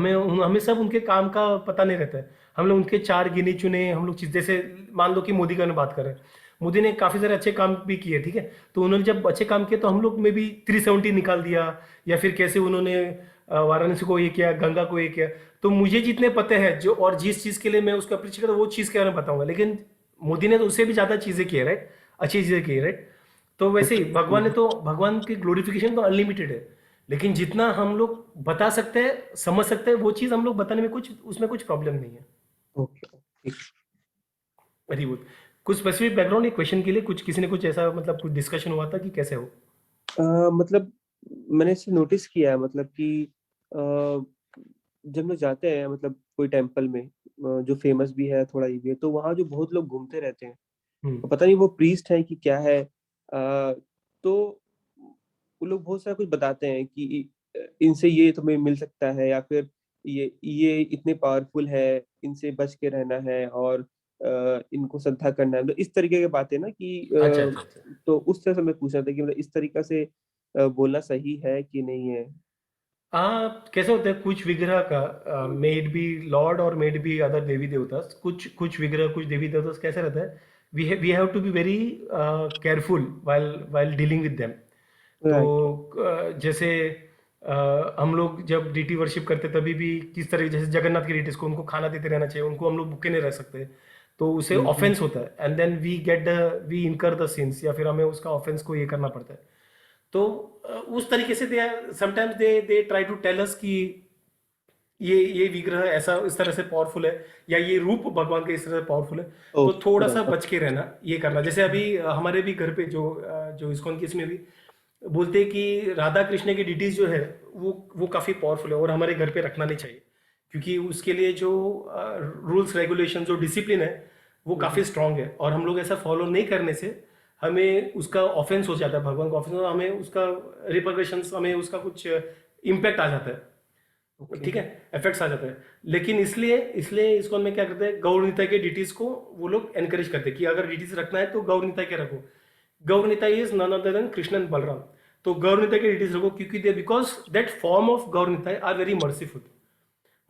हमें सब उनके काम का पता नहीं रहता है। हम लोग उनके चार गिने चुने हम लोग चीज, जैसे मान लो कि मोदी का बात करें, मोदी ने काफी सारे अच्छे काम भी किए, ठीक है, तो उन्होंने जब अच्छे काम किए तो हम लोग में भी 370 निकाल दिया, या फिर कैसे उन्होंने वाराणसी को ये किया, गंगा को ये किया। तो मुझे जितने पते हैं जो, और जिस चीज के लिए मैं उसको अप्रिशिएट करता हूँ वो चीज के बारे में बताऊंगा, लेकिन मोदी ने तो उससे भी ज्यादा चीजें की है, राइट, अच्छी चीजें की है, राइट। तो वैसे ही भगवान की ग्लोरिफिकेशन तो अनलिमिटेड है, लेकिन जितना हम लोग बता सकते हैं, समझ सकते हैं, वो चीज हम लोग बताने में उसमें कुछ प्रॉब्लम नहीं है। Okay, very good. कुछ स्पेसिफिक बैकग्राउंड क्वेश्चन के लिए कुछ किसी ने कुछ ऐसा मतलब कुछ डिस्कशन हुआ था कि कैसे हो? मतलब मैंने इसे नोटिस किया है, मतलब कि जब लोग जाते हैं मतलब कोई टेम्पल में जो फेमस भी है, थोड़ा ये भी है, तो वहाँ जो बहुत लोग घूमते रहते हैं, तो पता नहीं वो प्रीस्ट है कि क्या है, तो वो लोग बहुत सारा कुछ बताते हैं कि इनसे ये तुम्हें मिल सकता है, या फिर ये इतने पावरफुल है, इनसे बच के रहना है, और इनको श्रद्धा करना है, मतलब इस तरीके की बातें ना कि अच्छा अच्छा अच्छा। तो उस तरह से मैं पूछ रहा था कि मतलब इस तरीका से बोलना सही है कि नहीं है? कैसे होता है, कुछ विग्रह का मेड बी लॉर्ड और मेड बी अदर देवी देवता, कुछ कुछ विग्रह, कुछ देवी देवता कैसे रहता है, we have to be very careful while dealing with them. तो राइट। जैसे हम लोग जब डीटी वर्शिप करते तभी भी किस तरह, जैसे जगन्नाथ की डीटीज को उनको खाना देते रहना चाहिए, उनको हम लोग भूखे नहीं रह सकते, तो उसे ऑफेंस होता है, एंड देन वी इनकर द सिंस, या फिर हमें उसका ऑफेंस को ये करना पड़ता है। तो उस तरीके से they sometimes they try to tell us कि ये विग्रह ऐसा इस तरह से पावरफुल है, या ये रूप भगवान के इस तरह से पावरफुल है, तो थोड़ा सा बच के रहना, ये करना। जैसे अभी हमारे भी घर पे जो इस्कॉन केस में भी बोलते हैं कि राधा कृष्ण की डिटीज जो है वो काफी पावरफुल है, और हमारे घर पे रखना नहीं चाहिए, क्योंकि उसके लिए जो रूल्स रेगुलेशन, जो डिसिप्लिन है, वो काफी स्ट्रांग है, और हम लोग ऐसा फॉलो नहीं करने से हमें उसका ऑफेंस हो जाता है, भगवान का ऑफेंस, हमें उसका रिपरकशंस, हमें उसका कुछ इम्पैक्ट आ जाता है, ठीक है, इफेक्ट्स आ जाता है। लेकिन इसलिए इसको में क्या करते हैं, गौरनीता के डिटीज को वो लोग एनकरेज करते हैं कि अगर डिटीज रखना है तो गौरनीता के रखो। Gauranitai is none other than Krishna and Balaram, तो गौरनीता के डिटीज रखो, क्योंकि they because that form of Gauranitai are very merciful.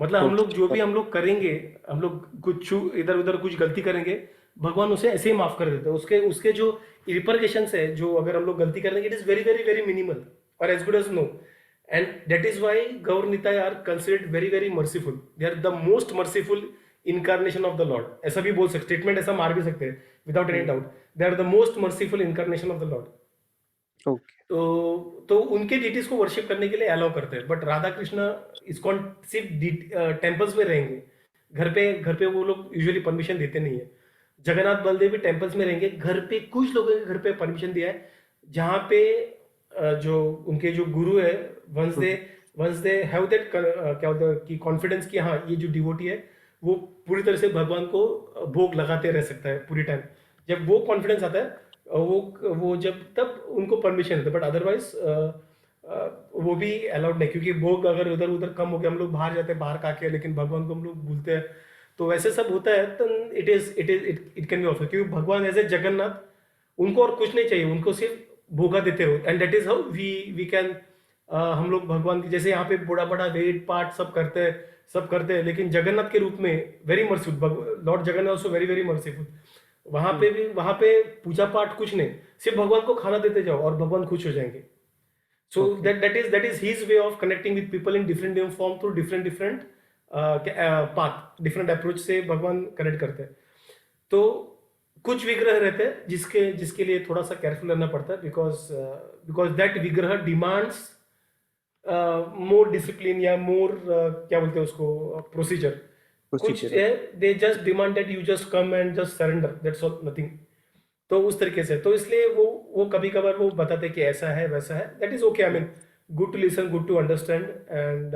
मतलब हम लोग जो भी हम लोग करेंगे, हम लोग कुछ इधर उधर कुछ गलती करेंगे, भगवान उसे ऐसे ही माफ कर देते हैं। उसके उसके जो रिपरकशंस है, जो अगर हम लोग गलती करेंगे, it is very very very minimal और as good as no, and that is why Gaur Nitai are considered very very merciful. They are the most merciful incarnation of the Lord. ऐसा भी बोल सकते, स्टेटमेंट ऐसा मार भी सकते हैं without any doubt. They are the most merciful incarnation of the Lord. Okay. तो उनके डिटीज को वर्शिप करने के लिए अलाउ करते हैं, बट राधा कृष्ण इस्कॉन सिर्फ टेम्पल्स में रहेंगे, घर पे वो लोग यूजुअली परमिशन देते नहीं है। जगन्नाथ बलदेव भी टेम्पल्स में रहेंगे, घर पे कुछ लोगों के घर पे परमिशन दिया है, जहाँ पे जो उनके जो गुरु है, वंस दे हैव दैट क्या होता है कि कॉन्फिडेंस कि हाँ ये जो डिवोटी है वो पूरी तरह से भगवान को भोग लगाते रह सकता है पूरी टाइम, जब वो कॉन्फिडेंस आता है वो जब तब उनको परमिशन देते, बट अदरवाइज वो भी अलाउड नहीं, क्योंकि भोग अगर उधर उधर कम हो गया, हम लोग बाहर जाते हैं बाहर खा के, लेकिन भगवान को हम लोग भूलते हैं, तो वैसे सब होता है, तो इट कैन बी ऑफर, क्योंकि भगवान एज ए जगन्नाथ, उनको और कुछ नहीं चाहिए, उनको सिर्फ भोगा देते रहो, and that is how we can हम लोग भगवान की जैसे यहाँ पे बड़ा बड़ा वेद पाठ सब करते हैं, लेकिन जगन्नाथ के रूप में very merciful, Lord Jagannath also very very merciful. वहां पे पूजा पाठ कुछ नहीं, सिर्फ भगवान को खाना देते जाओ और भगवान खुश हो जाएंगे। So Okay. that is his way of connecting with people in different form through different path, different approach से भगवान कनेक्ट करते हैं। तो कुछ विग्रह रहते हैं जिसके लिए थोड़ा सा केयरफुल रहना पड़ता है, बिकॉज दैट विग्रह डिमांड्स मोर डिसिप्लिन या मोर क्या बोलते हैं उसको, प्रोसीजर। कुछ Procedure. है they just demand that you just come and just surrender, that's all, nothing. तो उस तरीके से, तो इसलिए वो कभी कभार वो बताते कि ऐसा है वैसा है, that is okay, I mean good to listen, good to understand, and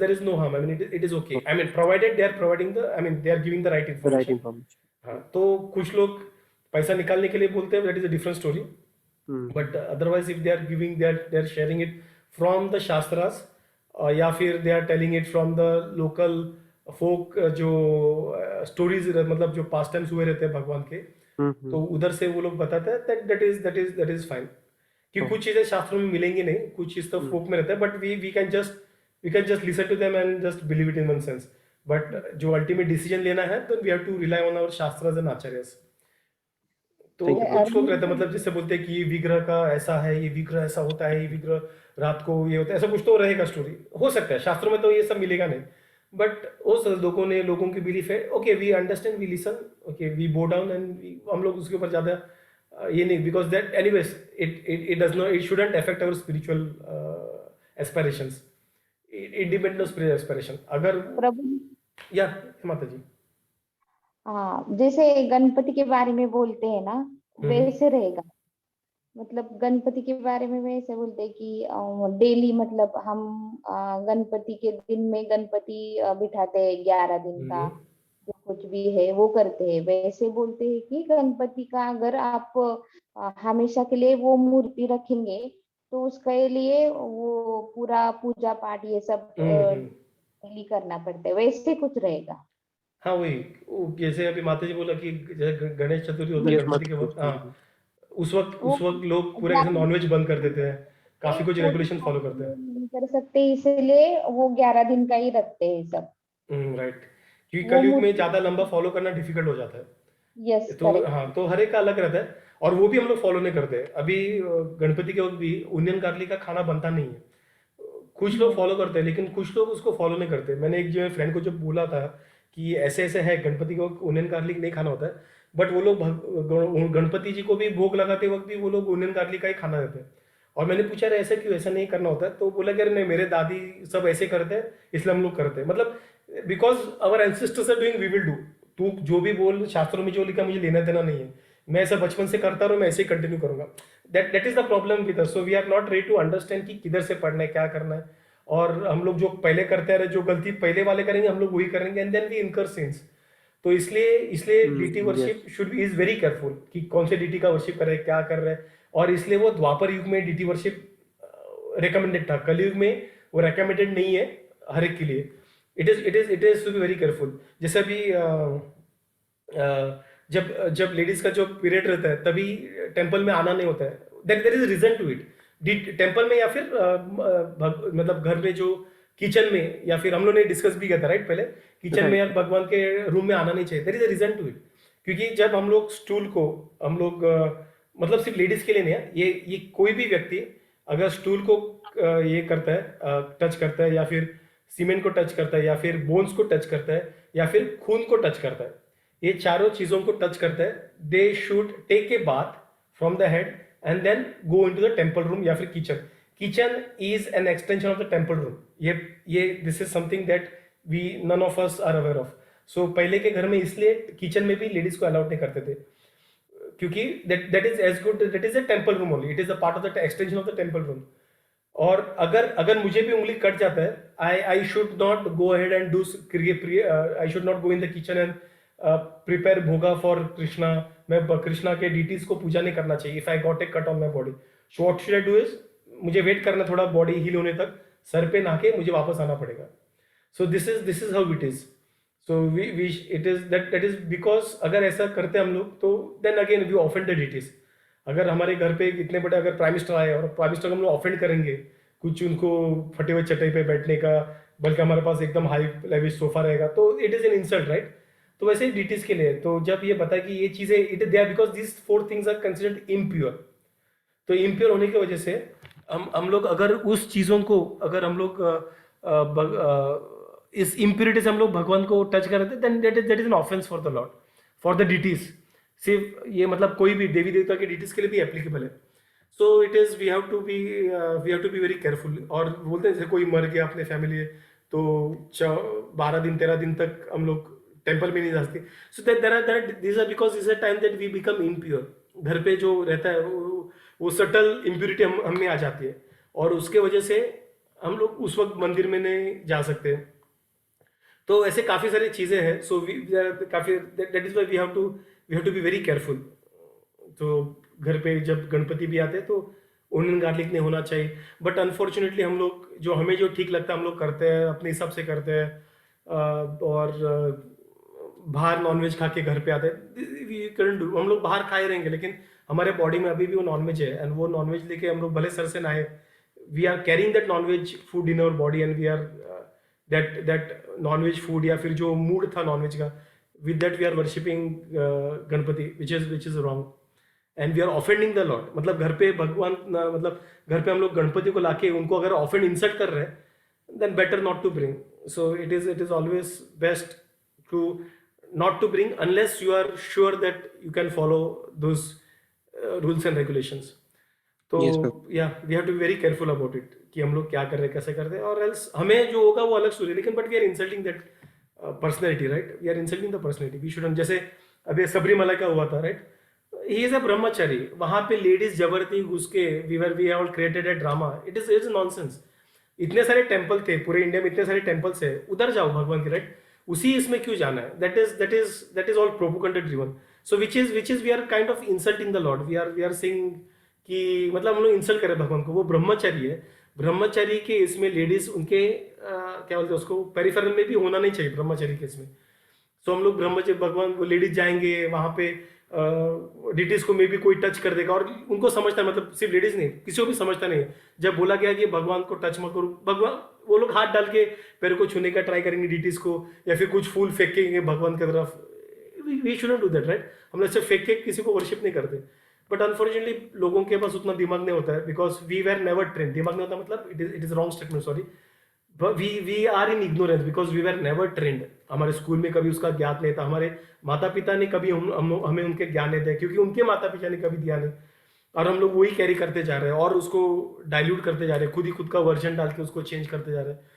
there is no harm, I mean it is okay, I mean provided they are providing the, I mean they are giving the right The right information। information. हाँ, तो कुछ लोग पैसा निकालने के लिए बोलते हैं, that is a different story, Hmm. But otherwise if they are giving, they are sharing it from the shastras, या फिर they are telling it from the local folk, जो स्टोरीज मतलब जो पास्ट टाइम्स हुए रहते हैं भगवान के, Hmm. तो उधर से वो लोग बताते हैं, दैट इज फाइन। कि कुछ चीजें शास्त्रों में मिलेंगी नहीं, कुछ चीज तो फोक में रहता है, but we can just listen to them and just believe it in one sense, but जो अल्टीमेट डिसीजन लेना है तो we have to rely on our शास्त्रास एंड आचार्यस। तो Thank you. कुछ लोग रहते हैं, मतलब जैसे बोलते हैं कि ये विग्रह का ऐसा है, ये विग्रह ऐसा होता है, ये विग्रह रात को ये होता है, ऐसा कुछ तो रहेगा स्टोरी, हो सकता है शास्त्रों में तो ये सब मिलेगा नहीं, बट वो लोगों की बिलीफ है, okay we understand, we listen, okay we bow down, and हम लोग उसके ऊपर ज्यादा ये नहीं, because that anyways it does not, it shouldn't affect our spiritual aspirations, it depend on spiritual aspiration. अगर प्रभु, या माता जी, हाँ, जैसे गणपति के बारे में बोलते हैं ना, वैसे रहेगा। मतलब गणपति के बारे में वैसे बोलते हैं कि डेली, मतलब हम गणपति के दिन में गणपति बिठाते हैं 11 दिन का, जो कुछ भी है वो करते हैं। वैसे बोलते हैं कि गणपति का अगर आप हमेशा के लिए वो मूर्ति रखेंगे, तो उसके लिए वो पूरा पूजा पाठ ये सब डेली करना पड़ता है, वैसे कुछ रहेगा। हाँ वही, जैसे अभी माता जी बोला कि जैसे गणेश चतुर्थी होता है Yes, गणपति के Mata. वक्त, हाँ उस वो वक्त लोग पूरे ऐसे नॉनवेज बंद कर देते हैं, काफी कुछ रेगुलेशन फॉलो करते हैं। नहीं कर सकते, इसलिए वो 11 दिन का ही रखते हैं सब। राइट, क्योंकि वो कलयुग में मूर्ति, ज्यादा लंबा फॉलो करना डिफिकल्ट हो जाता है। यस, तो करेक्ट। हाँ, तो हर एक का अलग रहता है, और वो भी हम लोग फॉलो नहीं करते। अभी गणपति के वक्त भी ओनियन गार्लिक का खाना बनता नहीं है, कुछ लोग फॉलो करते हैं, लेकिन कुछ लोग उसको फॉलो नहीं करते। मैंने एक जो फ्रेंड को जब बोला था कि ऐसे ऐसे है, गणपति को ओनियन गार्लिक नहीं खाना होता है, बट वो लोग गणपति जी को भी भोग लगाते वक्त भी वो लोग ओनियन गार्लिक का ही खाना देते हैं। और मैंने पूछा रहे ऐसे क्यों, ऐसा नहीं करना होता है? तो बोला कि अरे नहीं, मेरे दादी सब ऐसे करते हैं इसलिए हम लोग करते हैं, मतलब because our ancestors are doing, we will do. तू जो भी बोल, शास्त्रों में जो लिखा मुझे लेना देना नहीं है, मैं ऐसा बचपन से करता रहा, मैं ऐसे ही कंटिन्यू करूंगा। That is the problem with us, so we are not ready to understand कि किधर से पढ़ना है, क्या करना है, और हम लोग जो पहले करते आ रहे, जो गलती पहले वाले करेंगे हम लोग वही करेंगे, एंड देन वी इनकर सिंस। तो इसलिए deity worship should be, is very careful कि कौन से डीटी का वर्शिप कर रहे हैं, क्या कर रहे हैं। और इसलिए वो द्वापर युग में डीटी वर्शिप रिकमेंडेड था, कलयुग में वो रिकमेंडेड नहीं है हर एक के लिए। It is to be very careful. जैसे अभी जब लेडीज का जो पीरियड रहता है तभी टेंपल में आना नहीं होता है, there is reason to it. Temple में या फिर मतलब घर में जो किचन में, या फिर हम लोग ने डिस्कस भी किया था राइट पहले, किचन में या भगवान के रूम में आना नहीं चाहिए, there is a reason to it. क्योंकि जब हम लोग स्टूल को हम लोग मतलब सिर्फ लेडीज के लिए नहीं है, ये कोई भी व्यक्ति अगर स्टूल को ये करता है, टच करता है, या फिर सीमेंट को टच करता है, या फिर बोन्स को टच करता है, या फिर खून को टच करता है, ये चारों चीजों को टच करता है, they should take a bath from the head and then go into the temple room या फिर kitchen. Kitchen is an extension of the temple room. ये this is something that we none of us are aware of. So पहले के घर में इसलिए kitchen में भी लेडीज को अलाउड नहीं करते थे, क्योंकि that is as good, that is a temple room only, it is a part of the extension of the temple room. और अगर मुझे भी उंगली कट जाता है, I should not go ahead and do, I should not go in the kitchen and prepare भोगा for Krishna. मैं कृष्णा के डीटीज को पूजा नहीं करना चाहिए if I got a cut on my body. So what should I do is, मुझे wait करना थोड़ा बॉडी हील होने तक, सर पे नहा के मुझे वापस आना पड़ेगा। So this is how it is. So it is that is because अगर ऐसा करते हम लोग तो then again we offend the deities. अगर हमारे घर पे इतने बड़े अगर प्राइम मिनिस्टर आए और प्राइम मिनिस्टर को हम लोग ऑफेंड करेंगे, कुछ उनको फटे हुए चटाई पे बैठने का, बल्कि हमारे पास एकदम हाई लेविश सोफा रहेगा, तो it is an insult, right? तो वैसे ही डिटीज के लिए, तो जब ये बताया कि ये चीजें it they are because this 4 things are considered impure, तो इम्प्योर होने की वजह से हम लोग अगर उस चीज़ों को अगर हम लोग इस इम्प्योरिटी से हम लोग भगवान को टच कर रहे थे, then that is an offense for the lord, for the deities. सिर्फ ये मतलब कोई भी देवी देवता के डिटीज के लिए भी एप्लीकेबल है। So it is we have to be very careful. और बोलते हैं जैसे कोई मर गया अपने फैमिली तो 12 दिन 13 दिन तक हम लोग टेम्पल में नहीं जा सकते। So that this are because is a time that we become impure. घर पे जो रहता है वो सटल इम्प्योरिटी हम में आ जाती है, और उसके वजह से हम लोग उस वक्त मंदिर में नहीं जा सकते। तो ऐसे काफ़ी सारी चीज़ें हैं। सो काफ़ी that is why we have to be very careful. तो घर पे जब गणपति भी आते हैं तो ओनियन गार्लिक नहीं होना चाहिए। बट अनफॉर्चुनेटली हम लोग जो हमें जो ठीक लगता है हम लोग करते हैं, अपने हिसाब से करते हैं। और बाहर नॉनवेज खा के घर पे आते हैं, वी कैन डू। हम लोग बाहर खाए रहेंगे, लेकिन हमारे बॉडी में अभी भी वो नॉनवेज है, एंड वो नॉनवेज लेके हम लोग भले सर से नहाए, we are carrying that nonveg food in our body, and we are that nonveg food या फिर जो मूड था नॉनवेज का, with that we are worshipping Ganpati, which is wrong, and we are offending the lord. मतलब घर पे भगवान मतलब घर पे हम लोग गणपति को लाके उनको अगर ऑफेंड इंसल्ट कर रहे हैं, then better not to bring. So it is always best to not to bring unless you are sure that you can follow those rules and regulations. तो Yes, sir. We have to be very careful about it कि हम लोग क्या कर रहे हैं, कैसे कर रहे हैं, और एल्स हमें जो होगा वो अलग स्टोरी, लेकिन but we are insulting that personality, right? We are insulting the personality, we shouldn't. जैसे अभी सबरीमला का हुआ था, राइट? ही इज अ ब्रह्मचारी, वहां पे लेडीज जबरदस्ती घुस के we have created a drama. It is nonsense. इतने सारे टेम्पल थे पूरे इंडिया में, इतने सारे टेम्पल्स है, उधर जाओ भगवान के, राइट? उसी इसमें क्यों जाना है? That is all propaganda driven. So which is we are kind of insulting the lord. We are saying कि मतलब हम लोग इंसल्ट करें भगवान को। वो ब्रह्मचारी है, ब्रह्मचारी के इसमें लेडीज उनके क्या बोलते हैं उसको, पेरिफेरल में भी होना नहीं चाहिए ब्रह्मचारी के इसमें। सो हम लोग ब्रह्मचारी भगवान को लेडीज जाएंगे वहां पे, डिटीज को में भी कोई टच कर देगा, और उनको समझता है, मतलब सिर्फ लेडीज नहीं, किसी को भी समझता नहीं है। जब बोला गया कि भगवान को टच मत करो, भगवान वो लोग हाथ डाल के पैर को छूने का ट्राई करेंगे डिटीज को, या फिर कुछ फूल फेंकेंगे भगवान की तरफ। We shouldn't do that, right? हम लोग सिर्फ फेंक के किसी को वर्शिप नहीं करते। बट अनफॉर्चुनेटली लोगों के पास उतना दिमाग नहीं होता है, because we were never train. दिमाग नहीं होता मतलब it is wrong statement, sorry. We are in ignorance because we were never trained. हमारे स्कूल में कभी उसका ज्ञान नहीं था, हमारे माता पिता ने कभी हमें उनके ज्ञान नहीं दिया, क्योंकि उनके माता पिता ने कभी दिया नहीं, और हम लोग वही कैरी करते जा रहे हैं और उसको डाइल्यूट करते जा रहे हैं, खुद ही खुद का वर्जन डाल के उसको चेंज करते जा रहे हैं।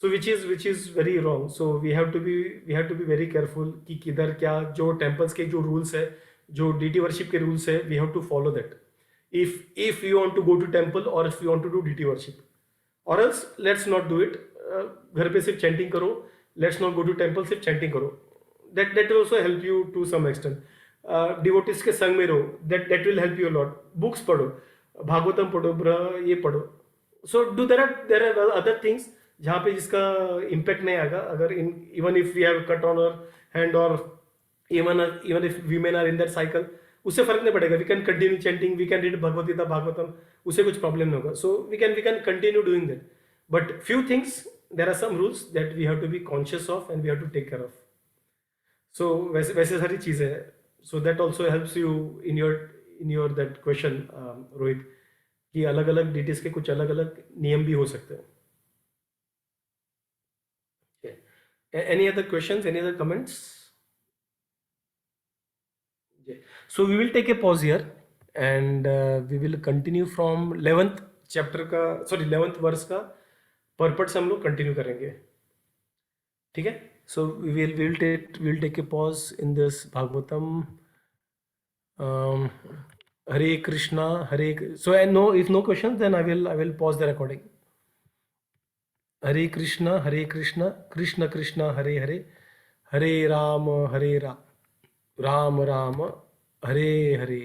So which is very wrong. So we have to be very careful कि किधर क्या, जो टेम्पल्स के जो रूल्स है, जो डीटी वर्शिप के रूल्स है, we have to follow that if you want to go to temple और if you want to do deity worship, और else let's not do it. घर पे सिर्फ चैंटिंग करो, let's not go to temple, सिर्फ chanting करो। That will also help you to some extent. Devotees के संग में रहो, that will help you lot. Books पढ़ो, भागवतम पढ़ो, ये पढ़ो। So do there are other things जहाँ पे जिसका इम्पैक्ट नहीं आएगा। अगर even if we have cut on our hand, और even if women are in that cycle, उससे फर्क नहीं पड़ेगा। We can continue chanting, we can read Bhagavad Gita, Bhagavatam, उससे कुछ प्रॉब्लम नहीं होगा। So we can continue doing that. But few things, there are some rules that we have to be conscious of and we have to take care of. So वैसे सारी चीज़ें हैं। So that also helps you in your that question Rohit, कि अलग अलग deities के कुछ अलग अलग नियम भी हो सकते हैं। Any other questions? Any other comments? So we will take a pause here, and we will continue from 11th chapter का, sorry 11th verse का purport से हम लोग continue करेंगे, ठीक है? So we will take a pause in this Bhagavatam. Hare Krishna, so if no questions, then I will pause the recording. Hare Krishna Krishna Krishna Hare Hare, Hare Ram Ram Ram Hare Hare.